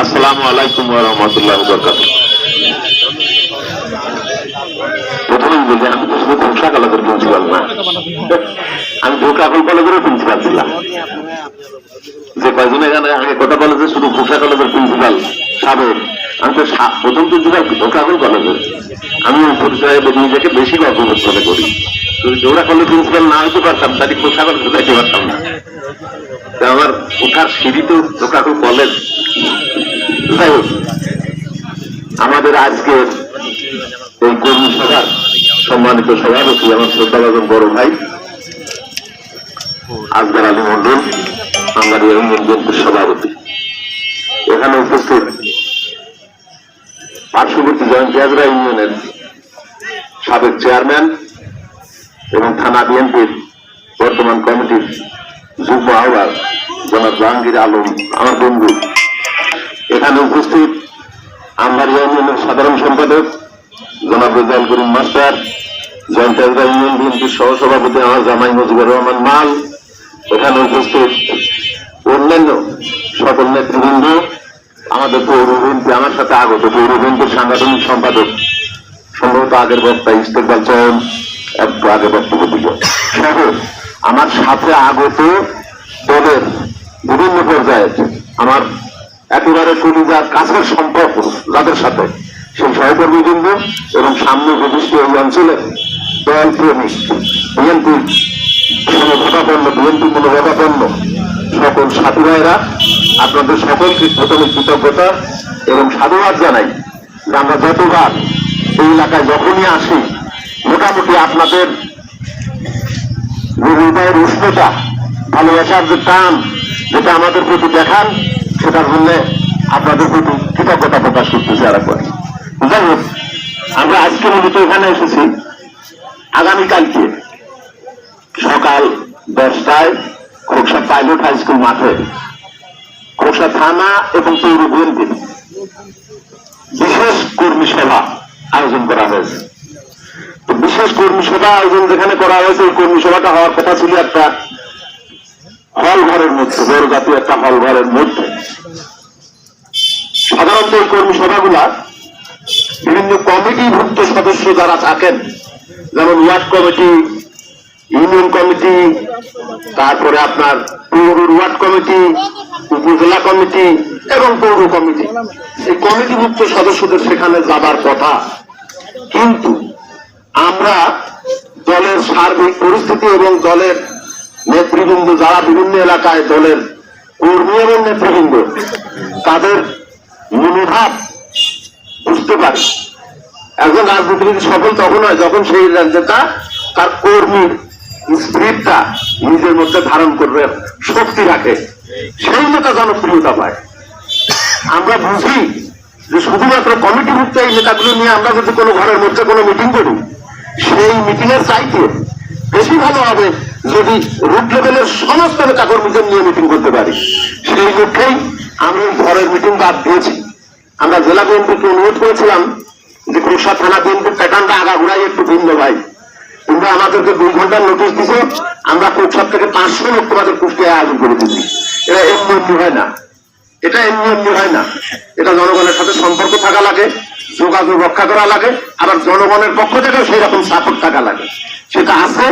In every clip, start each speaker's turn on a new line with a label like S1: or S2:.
S1: আসসালামু আলাইকুম ওয়া রাহমাতুল্লাহি ওয়া বারাকাতুহু। প্রথমেই বলি, আমি তো শুধু ঘোষা কলেজের প্রিন্সিপাল না, আমি ঢোকাকুল কলেজেরও প্রিন্সিপাল ছিলাম। যে কয়জন এখানে আগে কোটা কলেজে শুধু ঘোষা কলেজের প্রিন্সিপাল সাবেক, আমি তো প্রথম প্রিন্সিপাল ঢোকাকুল কলেজের। আমি ওই পরিচয়ে নিজেকে বেশি গর্ববোধ মনে করি। যদি জোড়া কলেজ প্রিন্সিপাল না হইতে পারতাম, তাহলে ঘোষা কলেজে যাইতে পারতাম না। আমার ওঠার সিঁড়ি তো ঢোকাকুল কলেজ। যাই হোক, আমাদের আজকের এই কর্মী সভার সম্মানিত সভাপতি আমার শ্রদ্ধাভাজন বড় ভাই আসগর আলী মন্ডল, আমার ইউনিয়ন বিএনপির সভাপতি, এখানে উপস্থিত পার্শ্ববর্তী জয়েন্ট হাজরা ইউনিয়নের সাবেক চেয়ারম্যান এবং থানা বিএনপির বর্তমান কমিটির যুগ্ম আহ্বায়ক জনাব জাহাঙ্গীর আলম আমার বন্ধু, এখানে উপস্থিত আমার ইউনিয়নের সাধারণ সম্পাদক জনাব Rezaul Karim master, joint Hazra union বিএনপির সহসভাপতি আমার জামাই মুজিবুর রহমান মাল, এখানে উপস্থিত অন্যান্য সকল নেতৃবৃন্দ, আমাদের পৌর বিএনপি, আমার সাথে আগত পৌর বিএনপির সাংগঠনিক সম্পাদক, সম্ভবত আগের বক্তা ইস্তেকবাল চয়ন একটু আগে বক্তব্য দিল সহ আমার সাথে আগত দলের বিভিন্ন পর্যায়ে আমার একেবারে কলিজার কাছের সম্পর্ক যাদের সাথে, সেই সহকর্মীবৃন্দ এবং সামনে প্রতিষ্ঠিত এই অঞ্চলের দল প্রেমিক বিএনপির মনোভাবাপন্ন বিএনপি মনোভাবাপন্ন সকল সাথী ভাইরা, আপনাদের সকলকে প্রথমে কৃতজ্ঞতা এবং সাধুবাদ জানাই যে আমরা যতবার এই এলাকায় যখনই আসি, মোটামুটি আপনাদের হৃদয়ের উষ্ণতা, ভালোবাসার যে টান যেটা আমাদের প্রতি দেখান, সেটার জন্য আপনাদের প্রতি কৃতজ্ঞতা প্রকাশ করতেছি আরেকবার। যাই হোক, আমরা আজকে মূলত এখানে এসেছি আগামীকালকে সকাল 10টায় খোকসা পাইলট হাই স্কুল মাঠে খোকসা থানা এবং পৌর বিএনপির বিশেষ কর্মী সভা আয়োজন করা হয়েছে। তো বিশেষ কর্মী সভা আয়োজন যেখানে করা হয়েছে, এই কর্মী সভাটা হওয়ার কথা ছিল একটা হল ঘরের মধ্যে, বড় জাতীয় একটা হল ঘরের মধ্যে। সাধারণত এই কর্মী সভাগুলা বিভিন্ন কমিটিভুক্ত সদস্য যারা থাকেন, যেমন ওয়ার্ড কমিটি, ইউনিয়ন কমিটি, তারপরে আপনার পৌর ওয়ার্ড কমিটি, উপজেলা কমিটি এবং পৌর কমিটি, এই কমিটিভুক্ত সদস্যদের সেখানে যাবার কথা। কিন্তু আমরা দলের সার্বিক পরিস্থিতি এবং দলের নেতৃবৃন্দ যারা বিভিন্ন এলাকায় দলের কর্মী এবং নেতৃবৃন্দ, তাদের মনোভাব বুঝতে পারি। একজন রাজনীতিবিদ সফল তখন হয় যখন সেই রাজ্যটা তার কর্মীর স্পিরিটটা নিজের মধ্যে ধারণ করবে শক্তি রাখে, সেই নেতা জনপ্রিয়তা পায়। আমরা বুঝি যে শুধুমাত্র কমিটিভুক্ত এই নেতাগুলো নিয়ে আমরা যদি কোনো ঘরের মধ্যে কোনো মিটিং করি, সেই মিটিং এর চাইতে বেশি ভালো হবে যদি রুট লেভেলের সমস্ত নেতা কর্মীদের নিয়ে মিটিং করতে পারি। সেই লক্ষ্যেই আমরা ঘরের মিটিং বাদ দিয়েছি। আমরা জেলা বিএনপিকে অনুরোধ করেছিলাম যে খোকসা থানা বিএনপির প্যাটার্নটা আগাগোড়াই একটু ভিন্ন ভাই, তোমরা আমাদেরকে 2 ঘন্টার নোটিশ দিছো, আমরা খোকসা থেকে 500 লোক তোমাদের কুষ্টিয়ায় আয়োজন করে দিচ্ছি। এটা এমনি হয় না, এটা এমনি হয় না। এটা জনগণের সাথে সম্পর্ক থাকা লাগে, যোগাযোগ রক্ষা করা লাগে, আবার জনগণের পক্ষ থেকেও সেই রকম সাপোর্ট থাকা লাগে, সেটা আছে।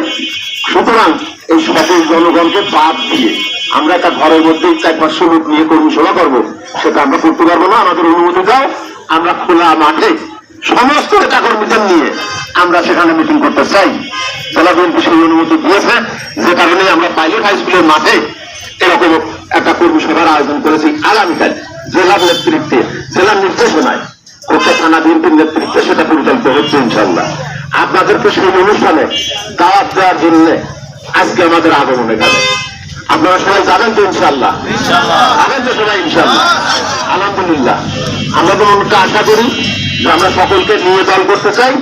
S1: সুতরাং এই সকল জনগণকে বাদ দিয়ে আমরা একটা ঘরের মধ্যে 400-500 লোক নিয়ে কর্মী সভা করবো, সেটা আমরা করতে পারবো না। আমাদের অনুমতি দাও, আমরা খোলা মাঠে সমস্ত নেতা কর্মীদের নিয়ে আমরা সেখানে মিটিং করতে চাই। জেলা বিএনপি সেই অনুমতি দিয়েছে, যে কারণে আমরা পাইলট হাই স্কুলের মাঠে এরকম একটা কর্মী সভার আয়োজন করেছি আগামীকাল জেলার নেতৃত্বে, জেলার নির্দেশনায় খোকসা থানা বিএনপির নেতৃত্বে সেটা পরিচালিত হচ্ছে। ইনশাল্লাহ আপনাদেরকে সেই অনুষ্ঠানে দাওয়াত দেওয়ার জন্য আজকে আমাদের আগমন এখানে। আপনারা সবাই যাবেন তো ইনশাল্লাহ? যাবেন তো সবাই ইনশাল্লাহ? আলহামদুলিল্লাহ, আমরা তো মনটা আশা করি যে আমরা সকলকে নিয়ে দল করতে চাই।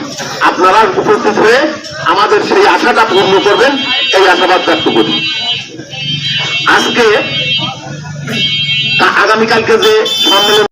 S1: আপনারা উপস্থিত হয়ে আমাদের সেই আশাটা পূর্ণ করবেন, এই আশাবাদ ব্যক্ত করি। আজকে আগামীকালকে যে সম্মেলন